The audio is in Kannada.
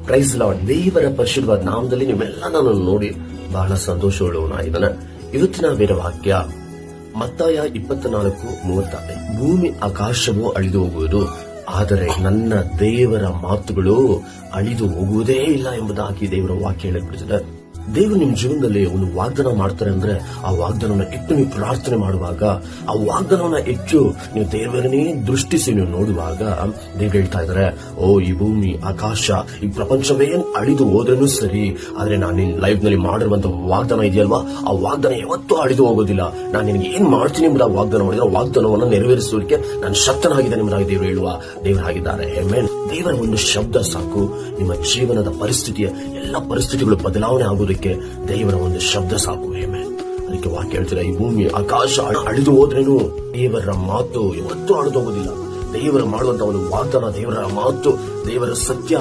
Price lord. ದೇವರ ಪರಿಶುದ್ಧವಾದ ನಾಮದಲ್ಲಿ ನೀವೆಲ್ಲ ನನ್ನನ್ನು ನೋಡಿ ಬಹಳ ಸಂತೋಷವುಳ್ಳವನಾಗಿದ್ದಾನೆ. ಇವತ್ತಿನ ವೇದ ವಾಕ್ಯ ಮತ್ತಾಯ 24:36. ಭೂಮಿ ಆಕಾಶವೂ ಅಳಿದು ಹೋಗುವುದು, ಆದರೆ ನನ್ನ ದೇವರ ಮಾತುಗಳು ಅಳಿದು ಹೋಗುವುದೇ ಇಲ್ಲ ಎಂಬುದಾಗಿ ದೇವರ ವಾಕ್ಯ ಹೇಳಿಬಿಡುತ್ತದೆ. ದೇವರು ನಿಮ್ ಜೀವನದಲ್ಲಿ ಒಂದು ವಾಗ್ದಾನ ಮಾಡ್ತಾರೆ ಅಂದ್ರೆ ಆ ವಾಗ್ದಾನವನ್ನ ಇಟ್ಟು ನೀವು ಪ್ರಾರ್ಥನೆ ಮಾಡುವಾಗ, ಆ ವಾಗ್ದಾನವನ್ನ ಹೆಚ್ಚು ನೀವು ದೇವರನ್ನೇ ದೃಷ್ಟಿಸಿ ನೀವು ನೋಡುವಾಗ ದೇವ್ರು ಹೇಳ್ತಾ ಇದಾರೆ, ಈ ಭೂಮಿ ಆಕಾಶ ಈ ಪ್ರಪಂಚವೇ ಅಳಿದು ಹೋದ್ರೂ ಸರಿ, ಆದ್ರೆ ನಾನು ನಿನ್ ಲೈಫ್ ನಲ್ಲಿ ಮಾಡಿರುವಂತ ವಾಗ್ದಾನ ಇದೆಯಲ್ವಾ, ಆ ವಾಗ್ದಾನ ಯಾವತ್ತೂ ಅಳಿದು ಹೋಗೋದಿಲ್ಲ. ನಾನು ನಿನಗೆ ಏನ್ ಮಾಡ್ತೀನಿ ಎಂಬುದ ವಾಗ್ದಾನ ಮಾಡಿದ್ರೆ ವಾಗ್ದಾನವನ್ನ ನೆರವೇರಿಸಲಿಕ್ಕೆ ನಾನು ಶಕ್ತನಾಗಿದ್ದೇನೆ ಎಂಬುದಾಗಿ ದೇವರು ಹೇಳುವ ದೇವರಾಗಿದ್ದಾರೆ. ಆಮೆನ್. ದೇವರ ಒಂದು ಶಬ್ದ ಸಾಕು ನಿಮ್ಮ ಜೀವನದ ಪರಿಸ್ಥಿತಿಯ ಎಲ್ಲ ಪರಿಸ್ಥಿತಿಗಳು ಬದಲಾವಣೆ ಆಗುವುದಕ್ಕೆ. ದೇವರ ಒಂದು ಶಬ್ದ ಸಾಕು. ಆಮೆನ್. ಅದಕ್ಕೆ ವಾಕ್ಯ ಹೇಳ್ತೀರಾ, ಈ ಭೂಮಿ ಆಕಾಶ ಅಳಿದು ಹೋದ್ರೇನು ದೇವರ ಮಾತು ಯಾವತ್ತೂ ಅಳಿದು ಹೋಗೋದಿಲ್ಲ. ದೇವರು ಮಾಡುವಂತ ಒಂದು ವಾಗ್ದಾನ, ದೇವರ ಮಾತು, ದೇವರ ಸತ್ಯ